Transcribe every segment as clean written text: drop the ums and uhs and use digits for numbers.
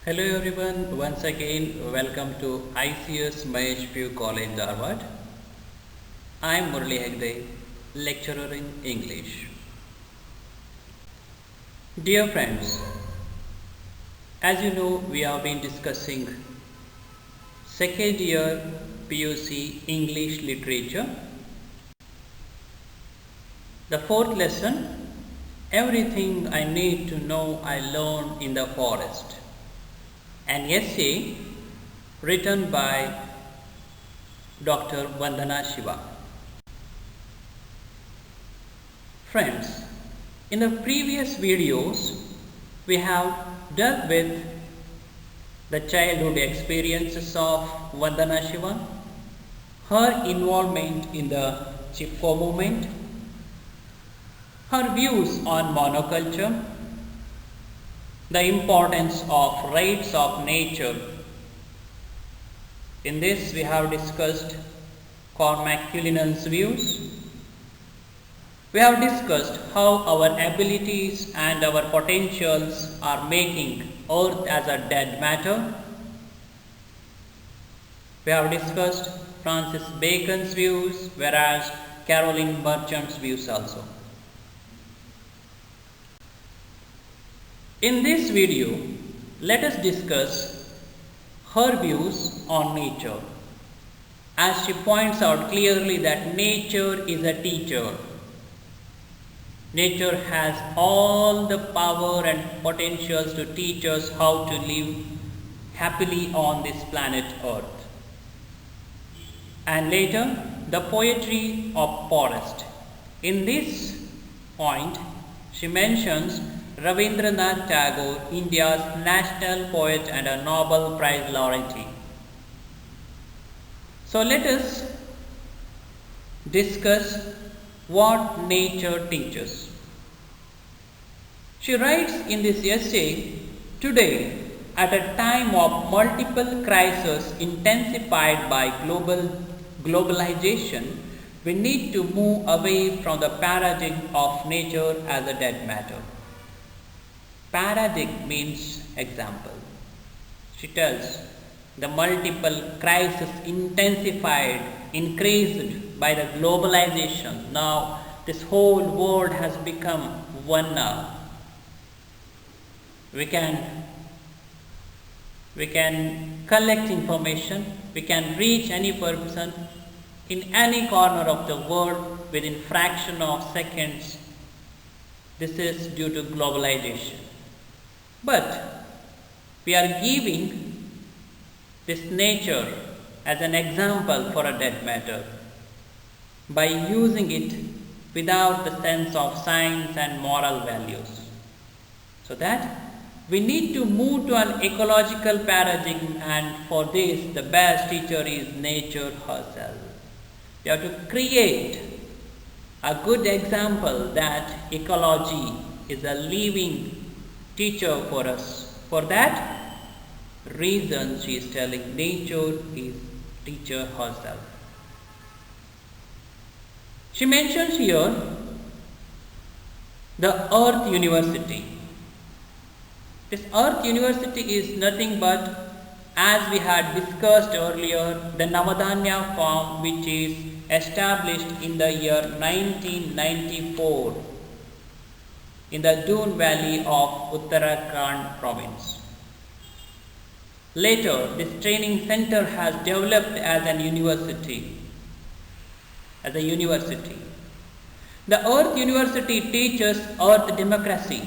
Hello everyone, once again welcome to ICS Mahesh Pugh College, Dharwad. I am Murali Hegde, lecturer in English. Dear friends, as you know, we have been discussing second year PUC English Literature. The fourth lesson, everything I need to know I learned in the forest. An essay written by Dr. Vandana Shiva. Friends, in the previous videos, we have dealt with the childhood experiences of Vandana Shiva, her involvement in the Chipko movement, her views on monoculture, the importance of rights of nature. In this, we have discussed Cormac Cullinan's views. We have discussed how our abilities and our potentials are making earth as a dead matter. We have discussed Francis Bacon's views, whereas Caroline Merchant's views also. In this video, let us discuss her views on nature, as she points out clearly that nature is a teacher. Nature has all the power and potentials to teach us how to live happily on this planet Earth. And later, the poetry of forest. In this point, she mentions Rabindranath Tagore, India's national poet and a Nobel Prize laureate. So let us discuss what nature teaches. She writes in this essay, today, at a time of multiple crises intensified by globalization, we need to move away from the paradigm of nature as a dead matter. Paradigm means example. She tells the multiple crises intensified, increased by the globalization. Now this whole world has become one now. We can collect information, we can reach any person in any corner of the world within fraction of seconds. This is due to globalization. But we are giving this nature as an example for a dead matter by using it without the sense of science and moral values. So that we need to move to an ecological paradigm, and for this the best teacher is nature herself. We have to create a good example that ecology is a living teacher for us. For that reason, she is telling nature is teacher herself. She mentions here the Earth University. This Earth University is nothing but, as we had discussed earlier, the Navadanya form which is established in the year 1994 in the Doon Valley of Uttarakhand province. Later, this training center has developed as a university. The Earth University teaches Earth democracy.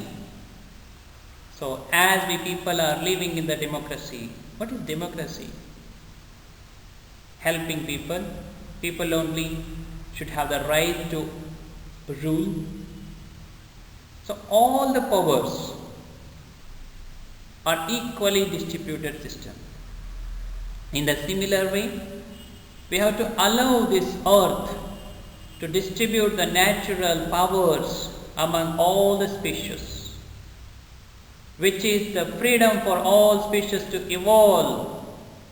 So, as we people are living in the democracy, what is democracy? Helping people. People only should have the right to rule. So all the powers are equally distributed system. In the similar way, we have to allow this earth to distribute the natural powers among all the species, which is the freedom for all species to evolve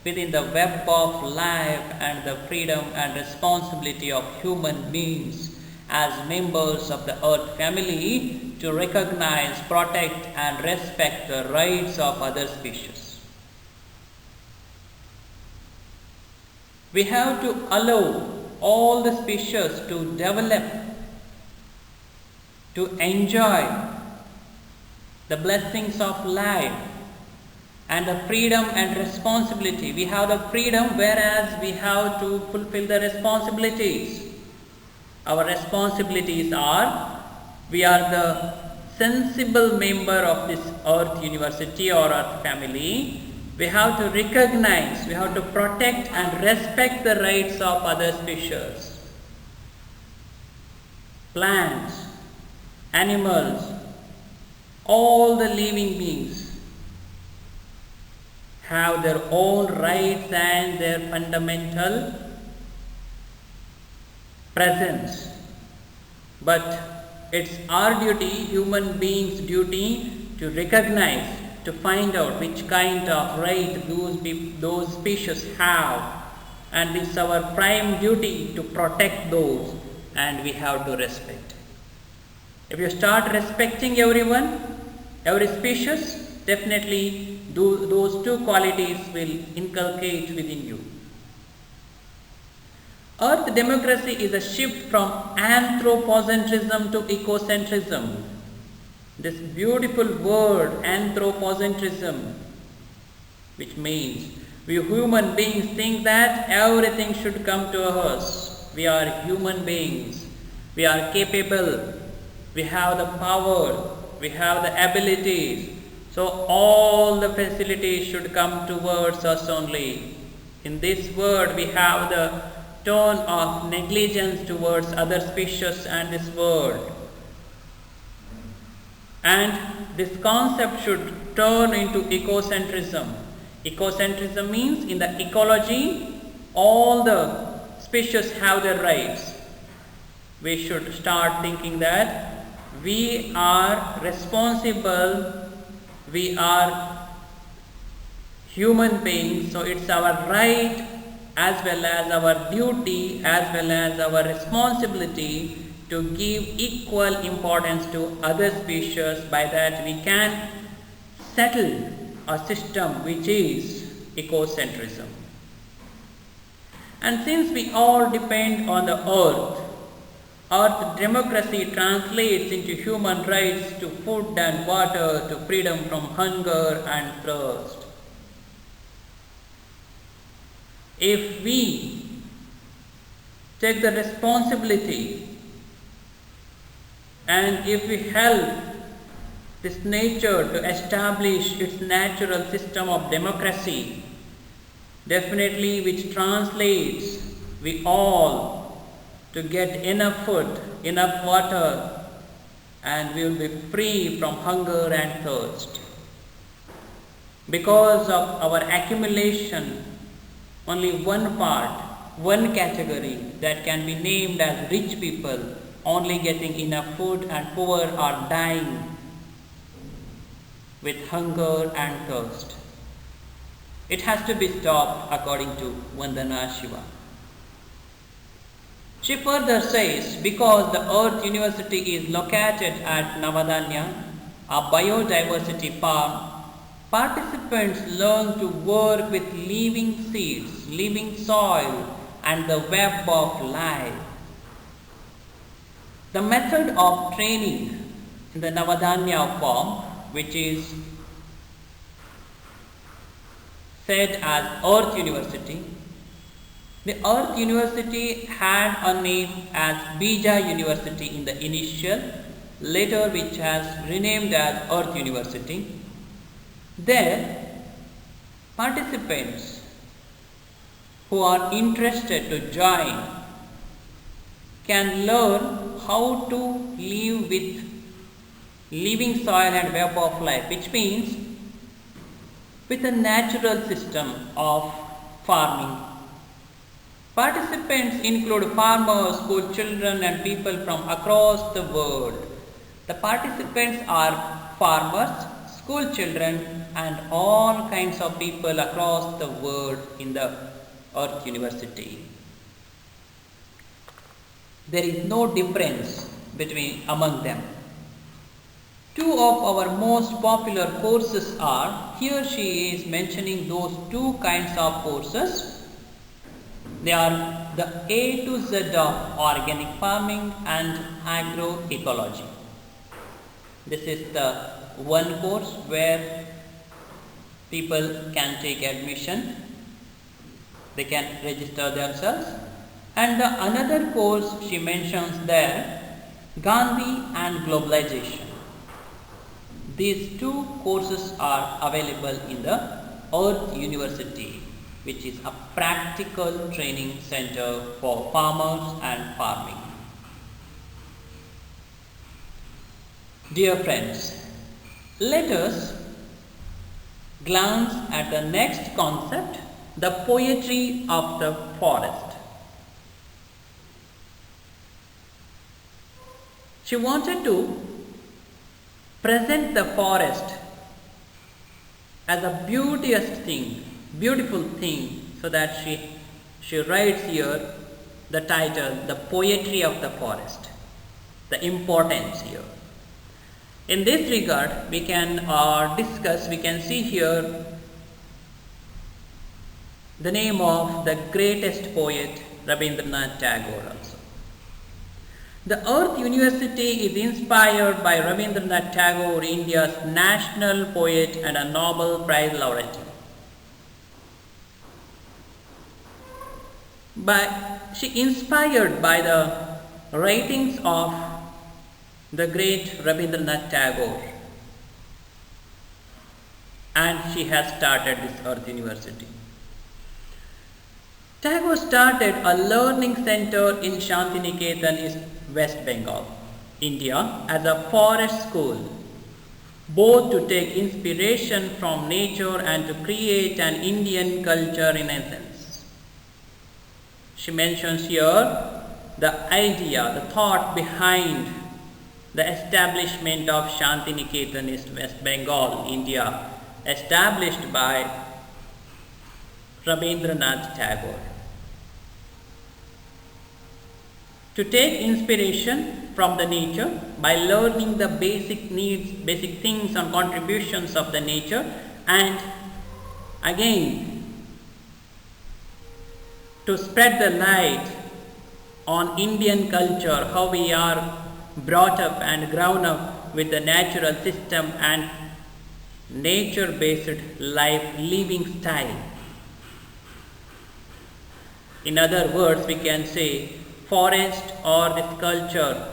within the web of life and the freedom and responsibility of human beings as members of the earth family to recognize, protect and respect the rights of other species. We have to allow all the species to develop, to enjoy the blessings of life and the freedom and responsibility. We have the freedom, whereas we have to fulfill the responsibilities. Our responsibilities are, we are the sensible member of this Earth University or Earth family. We have to recognize, we have to protect and respect the rights of other species. Plants, animals, all the living beings have their own rights and their fundamental presence. But it's our duty, human beings' duty, to recognize, to find out which kind of right those species have, and it's our prime duty to protect those, and we have to respect. If you start respecting everyone, every species, definitely those two qualities will inculcate within you. Earth democracy is a shift from anthropocentrism to ecocentrism. This beautiful word, anthropocentrism, which means we human beings think that everything should come to us. We are human beings. We are capable. We have the power. We have the abilities. So all the facilities should come towards us only. In this word, we have the tone of negligence towards other species and this world. And this concept should turn into ecocentrism. Ecocentrism means in the ecology, all the species have their rights. We should start thinking that we are responsible, we are human beings, so it's our right as well as our duty as well as our responsibility to give equal importance to other species. By that we can settle a system which is ecocentrism. And since we all depend on the earth, earth democracy translates into human rights to food and water, to freedom from hunger and thirst. If we take the responsibility and if we help this nature to establish its natural system of democracy, definitely which translates we all to get enough food, enough water, and we will be free from hunger and thirst. Because of our accumulation, only one part, one category that can be named as rich people only getting enough food and poor are dying with hunger and thirst. It has to be stopped according to Vandana Shiva. She further says, because the Earth University is located at Navadanya, a biodiversity farm, participants learn to work with living seeds, living soil, and the web of life. The method of training in the Navadanya form, which is said as Earth University, the Earth University had a name as Bija University in the initial, later which has renamed as Earth University. There, participants who are interested to join can learn how to live with living soil and web of life, which means with a natural system of farming. Participants include farmers, school children, and people from across the world. The participants are farmers, school children, and all kinds of people across the world in the Earth University. There is no difference among them. Two of our most popular courses are, here she is mentioning those two kinds of courses. They are the A to Z of organic farming and agroecology. This is the one course where people can take admission. They can register themselves. And the another course she mentions there, Gandhi and globalization. These two courses are available in the Earth University, which is a practical training center for farmers and farming. Dear friends, let us glance at the next concept, the poetry of the forest. She wanted to present the forest as a beautiful thing, so that she writes here the title, the poetry of the forest, the importance here. In this regard, we can discuss, we can see here the name of the greatest poet, Rabindranath Tagore also. The Earth University is inspired by Rabindranath Tagore, India's national poet and a Nobel Prize laureate. She inspired by the writings of the great Rabindranath Tagore, and she has started this Earth University. Tagore started a learning center in Shantiniketan, West Bengal, India, as a forest school, both to take inspiration from nature and to create an Indian culture in essence. She mentions here the idea, the thought behind the establishment of Shantiniketan, West Bengal, India, established by Rabindranath Tagore. To take inspiration from the nature by learning the basic needs, basic things and contributions of the nature, and again to spread the light on Indian culture, how we are brought up and grown up with the natural system and nature-based living style. In other words, we can say forest or this culture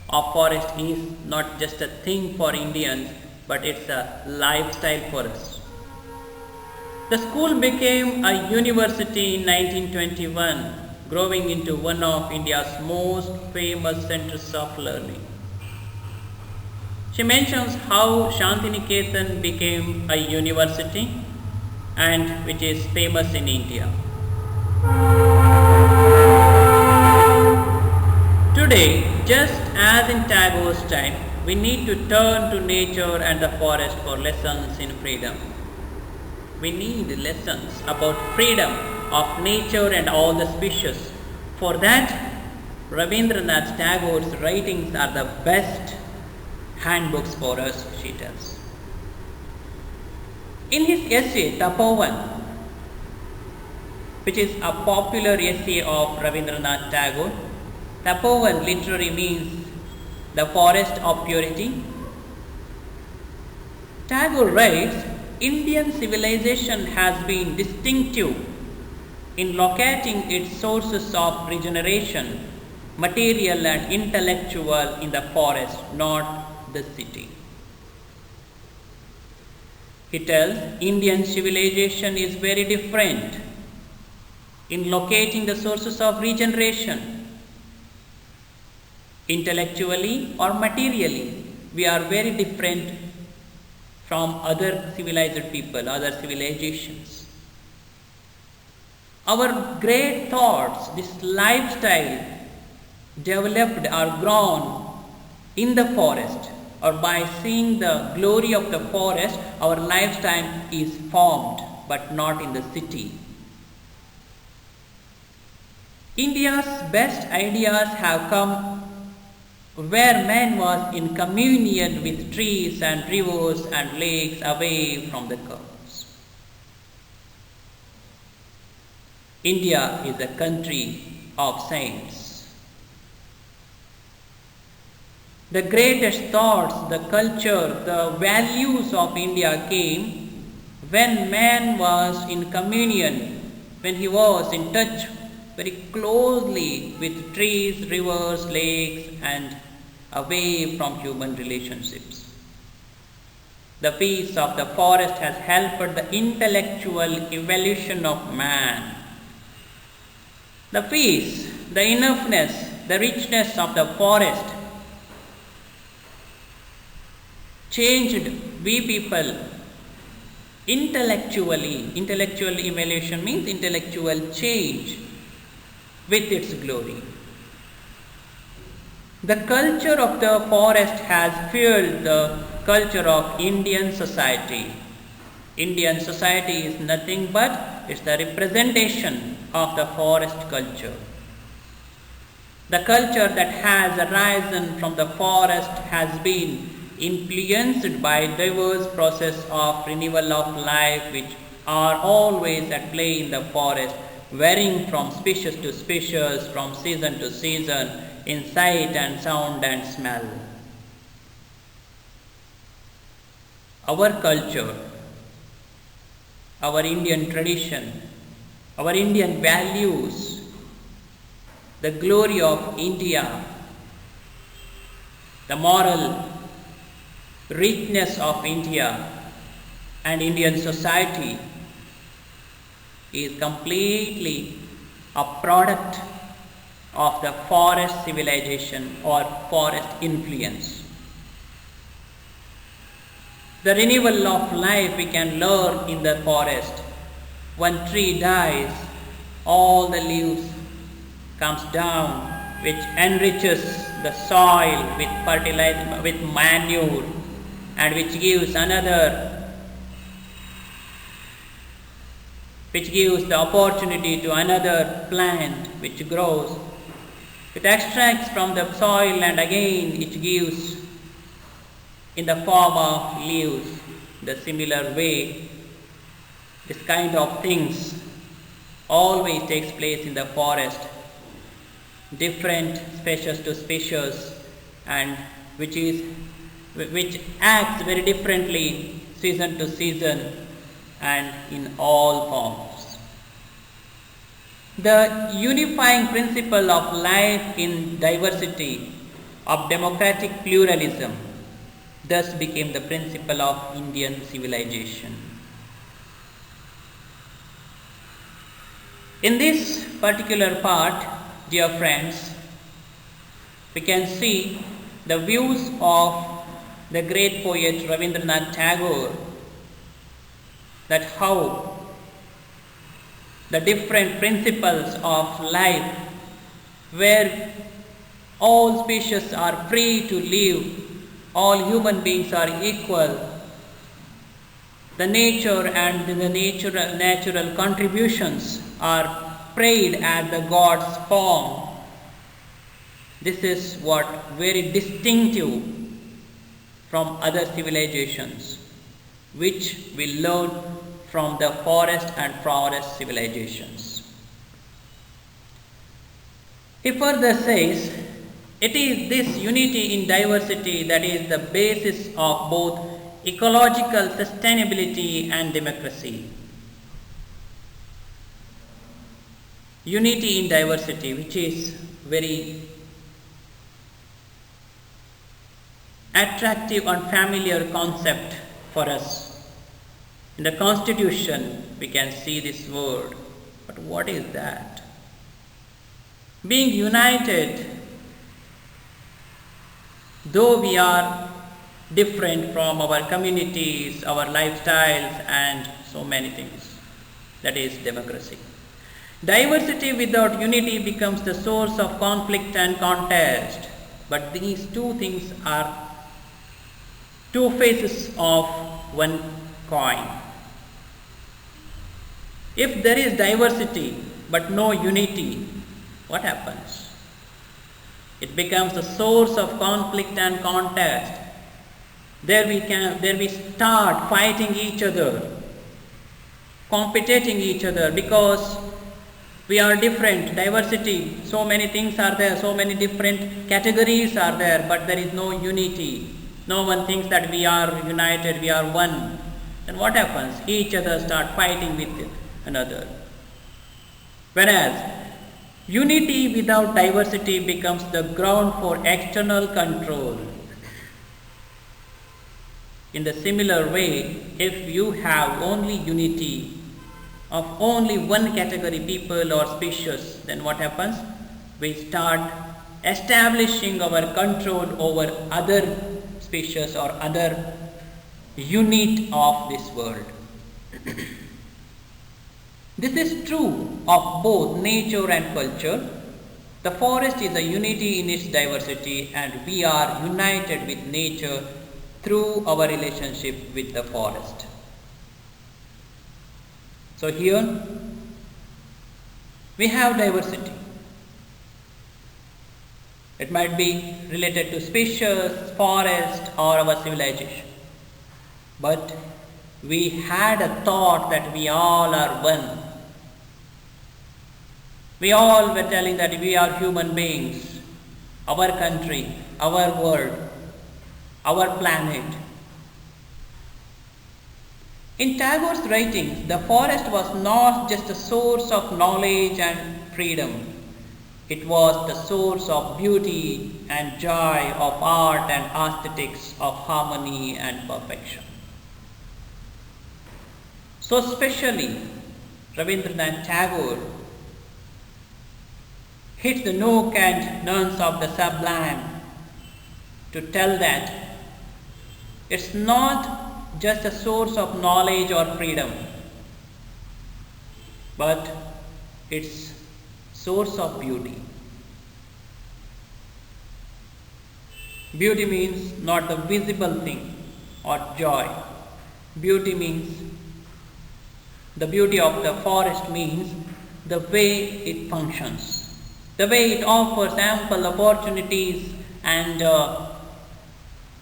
of forest is not just a thing for Indians, but it's a lifestyle for us. The school became a university in 1921, growing into one of India's most famous centers of learning. She mentions how Shantiniketan became a university and which is famous in India. Today, just as in Tagore's time, we need to turn to nature and the forest for lessons in freedom. We need lessons about freedom of nature and all the species. For that, Rabindranath Tagore's writings are the best handbooks for us, she tells. In his essay Tapovan, which is a popular essay of Rabindranath Tagore, Tapovan literally means the forest of purity. Tagore writes, Indian civilization has been distinctive in locating its sources of regeneration, material and intellectual, in the forest, not the city. He tells, Indian civilization is very different in locating the sources of regeneration. Intellectually or materially, we are very different from other civilized people, other civilizations. Our great thoughts, this lifestyle developed or grown in the forest, or by seeing the glory of the forest, our lifestyle is formed, but not in the city. India's best ideas have come where man was in communion with trees and rivers and lakes away from the curves. India is a country of saints. The greatest thoughts, the culture, the values of India came when man was in communion, when he was in touch very closely with trees, rivers, lakes, and away from human relationships. The peace of the forest has helped the intellectual evolution of man. The peace, the enoughness, the richness of the forest changed we people intellectually. Intellectual evolution means intellectual change with its glory. The culture of the forest has fueled the culture of Indian society. Indian society is nothing but it's the representation of the forest culture. The culture that has arisen from the forest has been influenced by diverse process of renewal of life which are always at play in the forest, varying from species to species, from season to season, in sight and sound and smell. Our culture, our Indian tradition, our Indian values, the glory of India, the moral richness of India and Indian society is completely a product of the forest civilization or forest influence. The renewal of life we can learn in the forest. When tree dies, all the leaves comes down, which enriches the soil with fertilizer, with manure, and which gives the opportunity to another plant which grows. It extracts from the soil and again it gives in the form of leaves. The similar way, this kind of things always takes place in the forest, different species to species, and which acts very differently season to season and in all forms. The unifying principle of life in diversity, of democratic pluralism, thus became the principle of Indian civilization. In this particular part, dear friends, we can see the views of the great poet Rabindranath Tagore, that how the different principles of life where all species are free to live, all human beings are equal, the nature and the natural contributions are prayed as the God's form. This is what very distinctive from other civilizations, which we learn from the forest and forest civilizations. He further says, it is this unity in diversity that is the basis of both ecological sustainability and democracy. Unity in diversity, which is very attractive and familiar concept for us. In the Constitution, we can see this word, but what is that? Being united, though we are different from our communities, our lifestyles, and so many things, that is democracy. Diversity without unity becomes the source of conflict and contest, but these two things are two faces of one coin. If there is diversity but no unity, what happens? It becomes the source of conflict and contest. There we start fighting each other, competing each other, because We are different, diversity, so many things are there, so many different categories are there, but there is no unity. No one thinks that we are united, we are one. Then what happens? Each other start fighting with another. Whereas unity without diversity becomes the ground for external control. In the similar way, if you have only unity of only one category people or species, then what happens? We start establishing our control over other species or other unit of this world. This is true of both nature and culture. The forest is a unity in its diversity, and we are united with nature through our relationship with the forest. So here we have diversity. It might be related to species, forest, or our civilization. But we had a thought that we all are one. We all were telling that we are human beings, our country, our world, our planet. In Tagore's writings, the forest was not just a source of knowledge and freedom. It was the source of beauty and joy, of art and aesthetics, of harmony and perfection. So especially Rabindranath Tagore hit the nook and nance of the sublime to tell that it's not just a source of knowledge or freedom, but it's source of beauty. Beauty means not the visible thing or joy. Beauty means the beauty of the forest means the way it functions, the way it offers ample opportunities and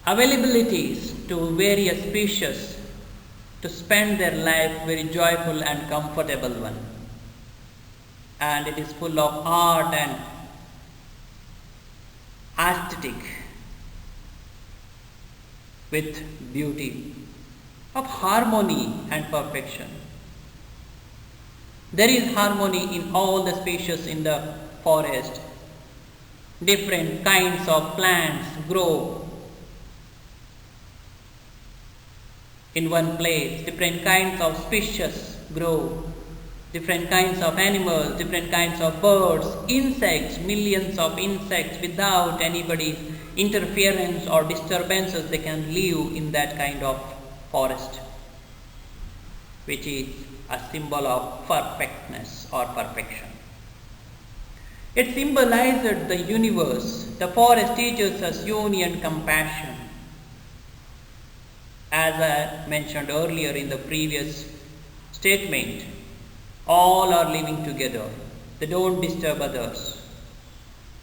availabilities to various species to spend their life very joyful and comfortable one. And it is full of art and aesthetic with beauty, of harmony and perfection. There is harmony in all the species in the forest. Different kinds of plants grow in one place. Different kinds of species grow. Different kinds of animals, different kinds of birds, insects, millions of insects without anybody's interference or disturbances, they can live in that kind of forest, which is a symbol of perfectness or perfection. It symbolizes the universe. The forest teaches us unity and compassion. As I mentioned earlier in the previous statement, all are living together. They don't disturb others.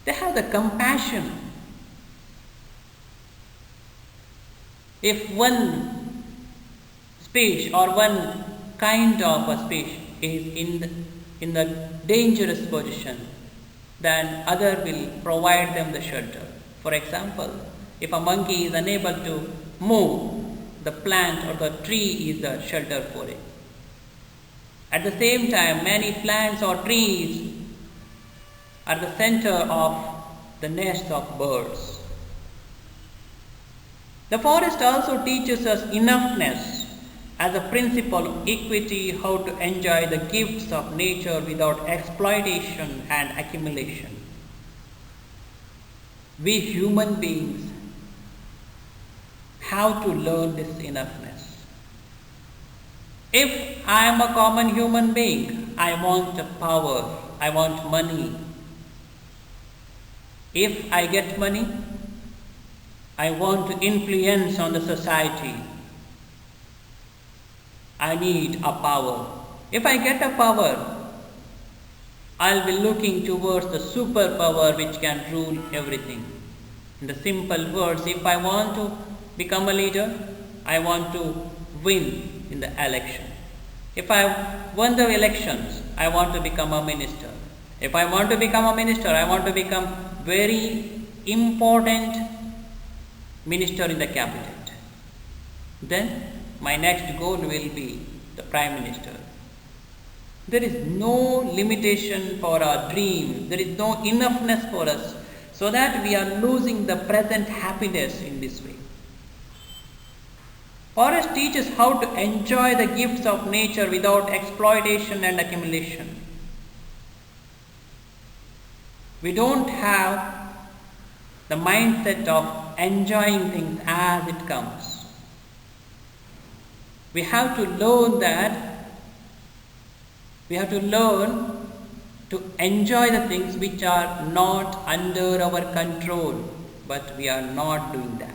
They have the compassion. If one species or one kind of a species is in the dangerous position, then other will provide them the shelter. For example, if a monkey is unable to move, the plant or the tree is the shelter for it. At the same time, many plants or trees are the center of the nest of birds. The forest also teaches us enoughness as a principle of equity, how to enjoy the gifts of nature without exploitation and accumulation. We human beings have to learn this enoughness. If I am a common human being, I want power, I want money. If I get money, I want to influence on the society. I need a power. If I get a power, I'll be looking towards the superpower which can rule everything. In the simple words, if I want to become a leader, I want to win in the election. If I won the elections, I want to become a minister. If I want to become a minister, I want to become very important minister in the cabinet. Then my next goal will be the prime minister. There is no limitation for our dream. There is no enoughness for us, so that we are losing the present happiness in this way. Forest teaches how to enjoy the gifts of nature without exploitation and accumulation. We don't have the mindset of enjoying things as it comes. We have to learn that. We have to learn to enjoy the things which are not under our control, but we are not doing that.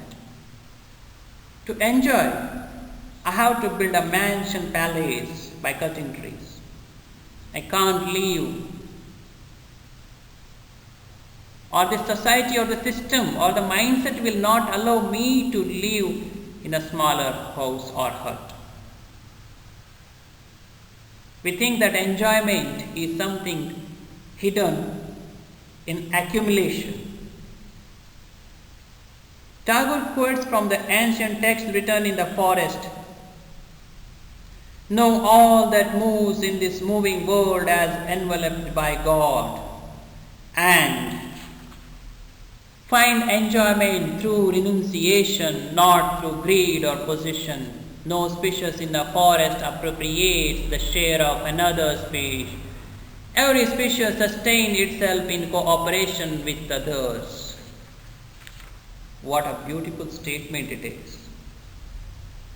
To enjoy, I have to build a mansion palace by cutting trees. I can't leave. Or the society or the system or the mindset will not allow me to live in a smaller house or hut. We think that enjoyment is something hidden in accumulation. Tagore quotes from the ancient text written in the forest. Know all that moves in this moving world as enveloped by God, and find enjoyment through renunciation, not through greed or possession. No species in the forest appropriates the share of another species. Every species sustains itself in cooperation with others. What a beautiful statement it is.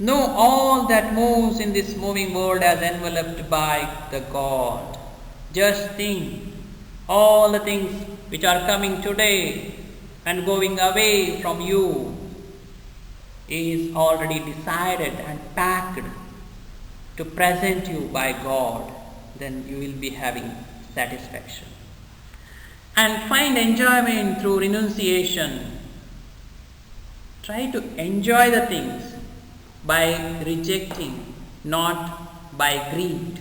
Know all that moves in this moving world as enveloped by the God. Just think, all the things which are coming today and going away from you is already decided and packed to present you by God. Then you will be having satisfaction. And find enjoyment through renunciation. Try to enjoy the things by rejecting, not by greed.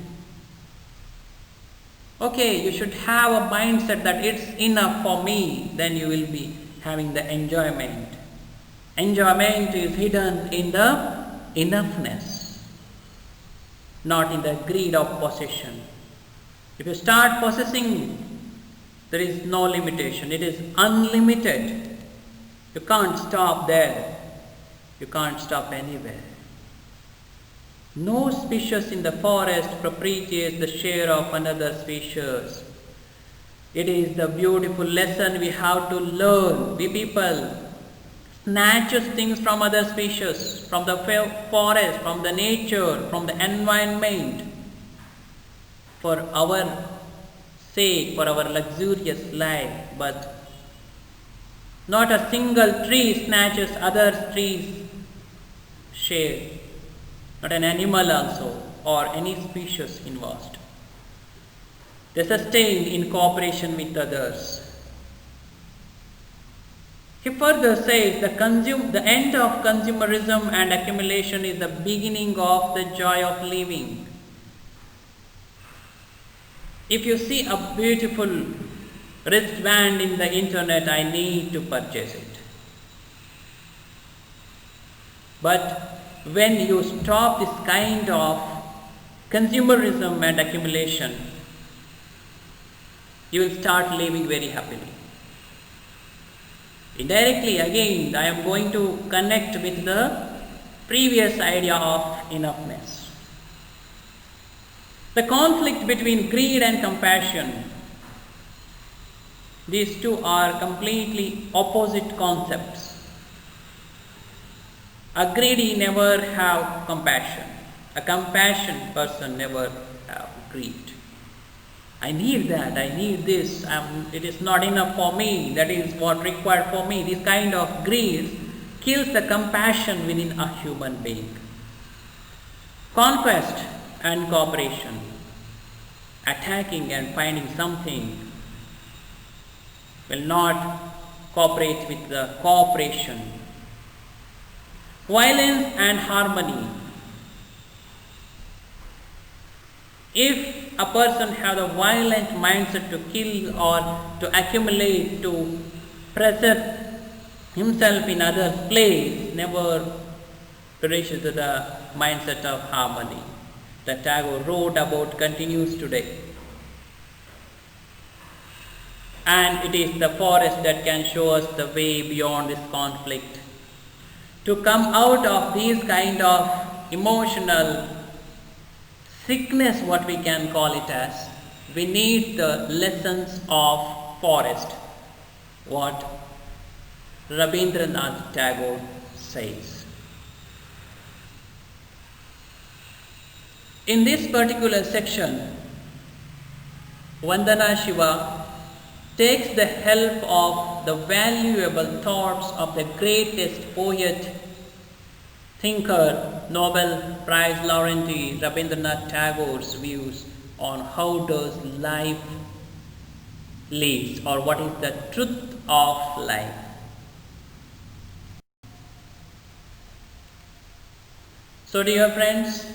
Okay, you should have a mindset that it's enough for me, then you will be having the enjoyment. Enjoyment is hidden in the enoughness, not in the greed of possession. If you start possessing, there is no limitation. It is unlimited. You can't stop there. You can't stop anywhere. No species in the forest appreciates the share of another species. It is the beautiful lesson we have to learn. We people snatches things from other species, from the forest, from the nature, from the environment, for our sake, for our luxurious life, but not a single tree snatches other trees' share, not an animal also, or any species involved. They sustain in cooperation with others. He further says the end of consumerism and accumulation is the beginning of the joy of living. If you see a beautiful wristband in the internet, I need to purchase it. But when you stop this kind of consumerism and accumulation, you will start living very happily. Indirectly, again, I am going to connect with the previous idea of enoughness. The conflict between greed and compassion, these two are completely opposite concepts. A greedy never have compassion. A compassionate person never have greed. I need that, I need this, it is not enough for me, that is what required for me. This kind of greed kills the compassion within a human being. Conquest and cooperation, attacking and finding something, will not cooperate with the cooperation. Violence and harmony. If a person has a violent mindset to kill or to accumulate, to preserve himself in others' place, never reaches to the mindset of harmony. The Tagore wrote about continues today. And it is the forest that can show us the way beyond this conflict. To come out of these kind of emotional sickness, what we can call it as, we need the lessons of forest, what Rabindranath Tagore says. In this particular section, Vandana Shiva takes the help of the valuable thoughts of the greatest poet, thinker, Nobel Prize laureate Rabindranath Tagore's views on how does life lives, or what is the truth of life. So dear friends,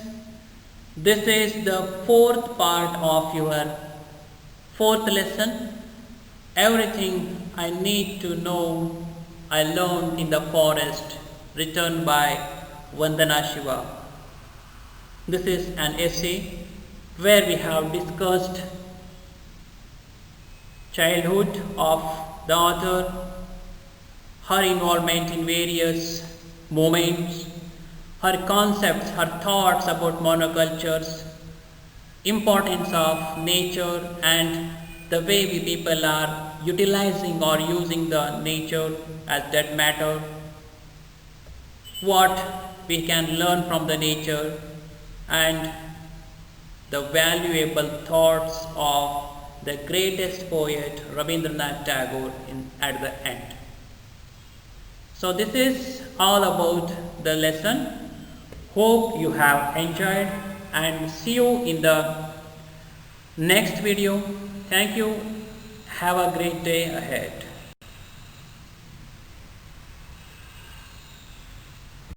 this is the fourth part of your fourth lesson. Everything I need to know I learned in the forest, written by Vandana Shiva. This is an essay where we have discussed childhood of the author, her involvement in various moments, her concepts, her thoughts about monocultures, importance of nature, and the way we people are utilizing or using the nature as that matter, what we can learn from the nature, and the valuable thoughts of the greatest poet Rabindranath Tagore at the end. So this is all about the lesson. Hope you have enjoyed, and see you in the next video. Thank you. Have a great day ahead.